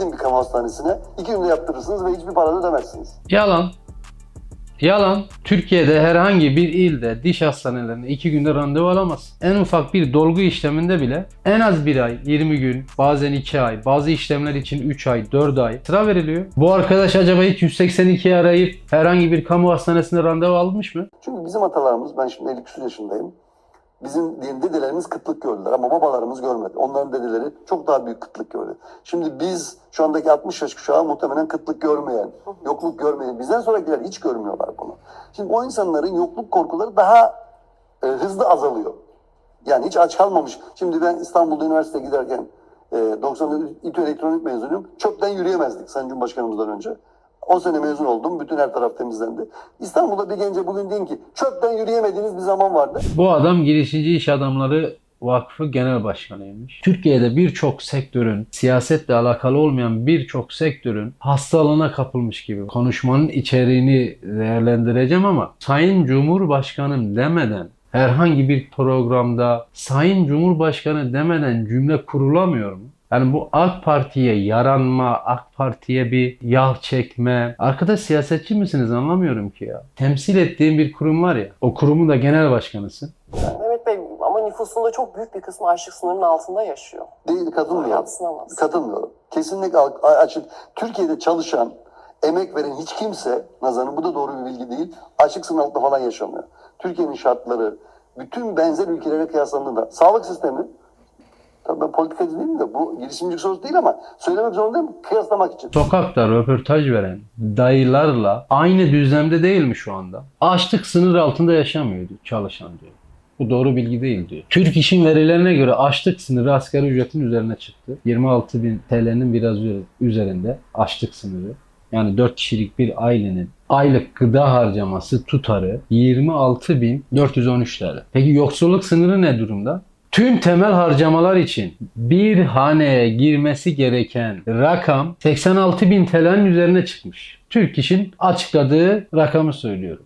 Gidin bir kamu hastanesine. 2 günde yaptırırsınız ve hiçbir para da ödemezsiniz. Yalan. Yalan. Türkiye'de herhangi bir ilde diş hastanelerine 2 günde randevu alamaz. En ufak bir dolgu işleminde bile en az 1 ay, 20 gün, bazen 2 ay, bazı işlemler için 3 ay, 4 ay sıra veriliyor. Bu arkadaş acaba hiç 182'yi arayıp herhangi bir kamu hastanesine randevu almış mı? Çünkü bizim atalarımız, ben şimdi 50 küsur yaşındayım. Bizim dedelerimiz kıtlık gördüler ama babalarımız görmedi. Onların dedeleri çok daha büyük kıtlık gördü. Şimdi biz şu andaki 60 yaş kuşağı muhtemelen kıtlık görmeyen, yokluk görmeyen, bizden sonrakiler hiç görmüyorlar bunu. Şimdi o insanların yokluk korkuları daha hızlı azalıyor. Yani hiç aç kalmamış. Şimdi ben İstanbul'da üniversiteye giderken 90'da İTÜ elektronik mezunuyum. Çöpten yürüyemezdik Sayın Cumhurbaşkanımızdan önce. 10 sene mezun oldum. Bütün her taraf temizlendi. İstanbul'da bir gence bugün deyin ki çöpten yürüyemediğiniz bir zaman vardı. Bu adam Girişimci İş Adamları Vakfı Genel Başkanıymış. Türkiye'de birçok sektörün, siyasetle alakalı olmayan birçok sektörün hastalığına kapılmış gibi. Konuşmanın içeriğini değerlendireceğim ama Sayın Cumhurbaşkanım demeden herhangi bir programda Sayın Cumhurbaşkanı demeden cümle kurulamıyor mu? Yani bu AK Parti'ye yaranma, AK Parti'ye bir yağ çekme. Arkadaş siyasetçi misiniz anlamıyorum ki ya. Temsil ettiğin bir kurum var ya, o kurumun da genel başkanısın. Mehmet Bey ama nüfusunda çok büyük bir kısmı açlık sınırının altında yaşıyor. Değil, katılmıyorum. Yadsınamaz. Katılmıyorum. Kesinlikle açık. Türkiye'de çalışan, emek veren hiç kimse, Nazan'ın bu da doğru bir bilgi değil, açlık sınır altında falan yaşamıyor. Türkiye'nin şartları, bütün benzer ülkelere kıyaslandığında, sağlık sistemi, tabii ben politikacı değilim de bu girişimcilik sorusu değil ama söylemek zorundayım kıyaslamak için. Sokakta röportaj veren dayılarla aynı düzlemde değil mi şu anda? Açlık sınır altında yaşamıyor diyor, çalışan diyor. Bu doğru bilgi değil diyor. Türk İş'in verilerine göre açlık sınırı asgari ücretin üzerine çıktı. 26.000 TL'nin biraz üzerinde açlık sınırı. Yani 4 kişilik bir ailenin aylık gıda harcaması tutarı 26.413 TL. Peki yoksulluk sınırı ne durumda? Tüm temel harcamalar için bir haneye girmesi gereken rakam 86.000 TL'nin üzerine çıkmış. Türk İş'in açıkladığı rakamı söylüyorum.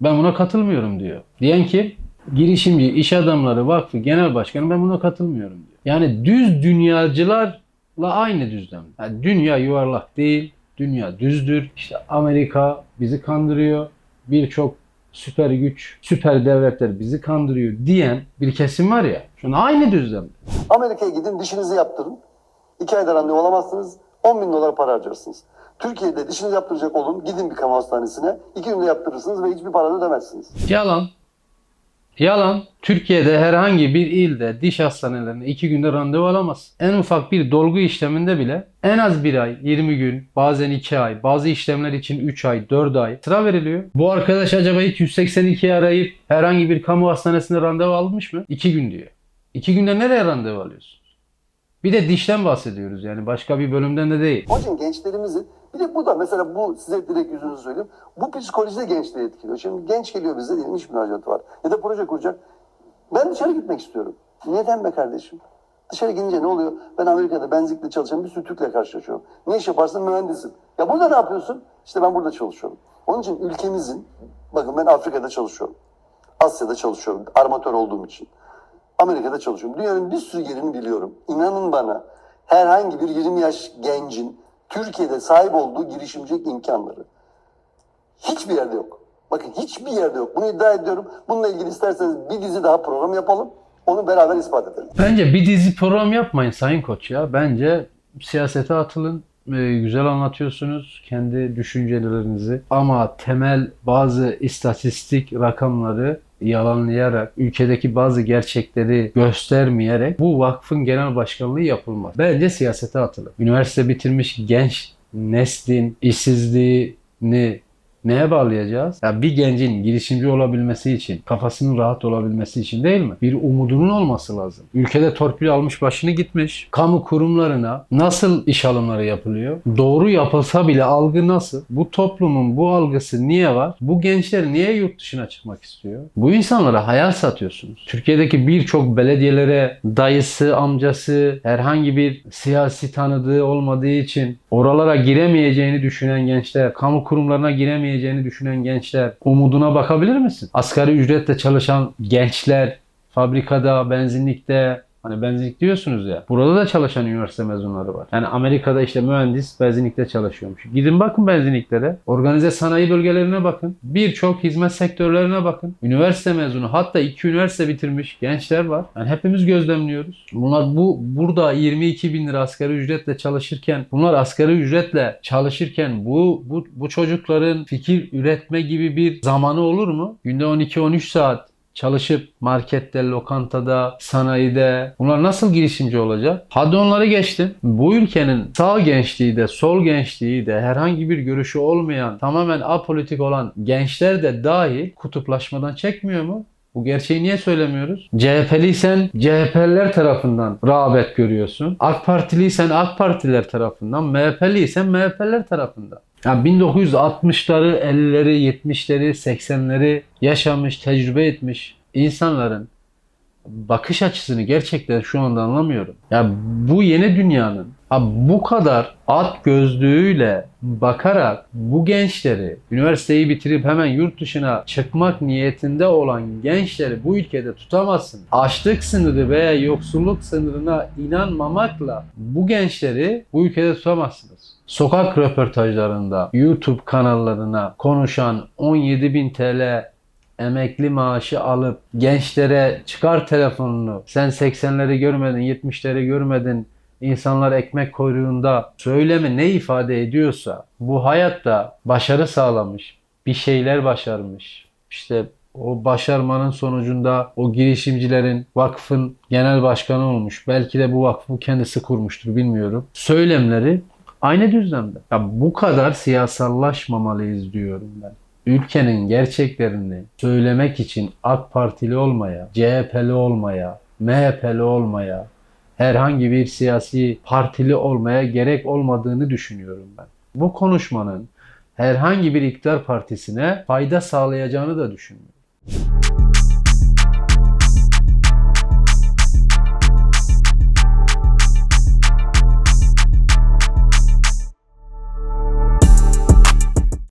Ben buna katılmıyorum diyor. Diyen kim? Girişimci İş Adamları Vakfı Genel Başkanı, ben buna katılmıyorum diyor. Yani düz dünyacılarla aynı düzlem. Yani dünya yuvarlak değil, dünya düzdür. İşte Amerika bizi kandırıyor. Birçok süper güç, süper devletler bizi kandırıyor diyen bir kesim var ya. Şuna aynı düzlemde. Amerika'ya gidin, dişinizi yaptırın. 2 ayda randevu alamazsınız. 10.000 dolar para harcarsınız. Türkiye'de dişinizi yaptıracak olun. Gidin bir kamu hastanesine. 2 günde yaptırırsınız ve hiçbir para da ödemezsiniz. Yalan. Yalan. Türkiye'de herhangi bir ilde diş hastanelerine 2 günde randevu alamaz. En ufak bir dolgu işleminde bile en az 1 ay, 20 gün, bazen 2 ay, bazı işlemler için 3 ay, 4 ay sıra veriliyor. Bu arkadaş acaba hiç 182'yi arayıp herhangi bir kamu hastanesine randevu almış mı? 2 gün diyor. 2 günde nereye randevu alıyorsun? Bir de dişten bahsediyoruz yani, başka bir bölümden de değil. Onun için gençlerimizin, bir de bu da mesela bu size direkt yüzünüzü söyleyeyim. Bu psikoloji de gençleri etkiliyor. Şimdi genç geliyor bize diyelim iş müracaatı var. Ya da proje kuracak. Ben dışarı gitmek istiyorum. Neden be kardeşim? Dışarı gidince ne oluyor? Ben Amerika'da benzinlikte çalışan bir sürü Türk'le karşılaşıyorum. Ne iş yaparsın? Mühendisim. Ya burada ne yapıyorsun? İşte ben burada çalışıyorum. Onun için ülkemizin, bakın ben Afrika'da çalışıyorum. Asya'da çalışıyorum. Armatör olduğum için. Amerika'da çalışıyorum. Dünyanın bir sürü yerini biliyorum. İnanın bana herhangi bir 20 yaş gencin Türkiye'de sahip olduğu girişimcilik imkanları hiçbir yerde yok. Bakın hiçbir yerde yok. Bunu iddia ediyorum. Bununla ilgili isterseniz bir dizi daha program yapalım. Onu beraber ispat edelim. Bence bir dizi program yapmayın Sayın Koç ya. Bence siyasete atılın. Güzel anlatıyorsunuz kendi düşüncelerinizi ama temel bazı istatistik rakamları yalanlayarak, ülkedeki bazı gerçekleri göstermeyerek bu vakfın genel başkanlığı yapılmaz. Bence siyasete atılın. Üniversite bitirmiş genç neslin işsizliğini neye bağlayacağız? Ya bir gencin girişimci olabilmesi için, kafasının rahat olabilmesi için değil mi? Bir umudunun olması lazım. Ülkede torpil almış başını gitmiş. Kamu kurumlarına nasıl iş alımları yapılıyor? Doğru yapılsa bile algı nasıl? Bu toplumun bu algısı niye var? Bu gençler niye yurt dışına çıkmak istiyor? Bu insanlara hayal satıyorsunuz. Türkiye'deki birçok belediyelere dayısı, amcası, herhangi bir siyasi tanıdığı olmadığı için oralara giremeyeceğini düşünen gençler, kamu kurumlarına giremeyeceğini düşünen gençler umuduna bakabilir misin? Asgari ücretle çalışan gençler fabrikada, benzinlikte, Hani benzinlik diyorsunuz ya. Burada da çalışan üniversite mezunları var. Yani Amerika'da işte mühendis benzinlikte çalışıyormuş. Gidin bakın benzinliklere. Organize sanayi bölgelerine bakın. Birçok hizmet sektörlerine bakın. Üniversite mezunu, hatta 2 üniversite bitirmiş gençler var. Yani hepimiz gözlemliyoruz. Bunlar burada 22 bin lira asgari ücretle çalışırken, bunlar asgari ücretle çalışırken bu çocukların fikir üretme gibi bir zamanı olur mu? Günde 12-13 saat çalışıp markette, lokantada, sanayide, bunlar nasıl girişimci olacak? Hadi onları geçtim. Bu ülkenin sağ gençliği de, sol gençliği de, herhangi bir görüşü olmayan, tamamen apolitik olan gençler de dahil kutuplaşmadan çekmiyor mu? Bu gerçeği niye söylemiyoruz? CHP'liysen CHP'liler tarafından rağbet görüyorsun. AK Partiliysen AK Partililer tarafından, MHP'liysen MHP'liler tarafından. Yani 1960'ları, 50'leri, 70'leri, 80'leri yaşamış, tecrübe etmiş insanların bakış açısını gerçekten şu anda anlamıyorum. Ya bu yeni dünyanın bu kadar at gözlüğüyle bakarak bu gençleri, üniversiteyi bitirip hemen yurt dışına çıkmak niyetinde olan gençleri bu ülkede tutamazsın. Açlık sınırı veya yoksulluk sınırına inanmamakla bu gençleri bu ülkede tutamazsınız. Sokak röportajlarında, YouTube kanallarına konuşan 17.000 TL emekli maaşı alıp gençlere çıkar telefonunu, sen 80'leri görmedin, 70'leri görmedin, insanlar ekmek kuyruğunda söyleme ne ifade ediyorsa, bu hayatta başarı sağlamış, bir şeyler başarmış. İşte o başarmanın sonucunda o girişimcilerin vakfın genel başkanı olmuş. Belki de bu vakfı kendisi kurmuştur, bilmiyorum. Söylemleri aynı düzlemde. Ya bu kadar siyasallaşmamalıyız diyorum ben. Ülkenin gerçeklerini söylemek için AK Partili olmaya, CHP'li olmaya, MHP'li olmaya, herhangi bir siyasi partili olmaya gerek olmadığını düşünüyorum ben. Bu konuşmanın herhangi bir iktidar partisine fayda sağlayacağını da düşünmüyorum.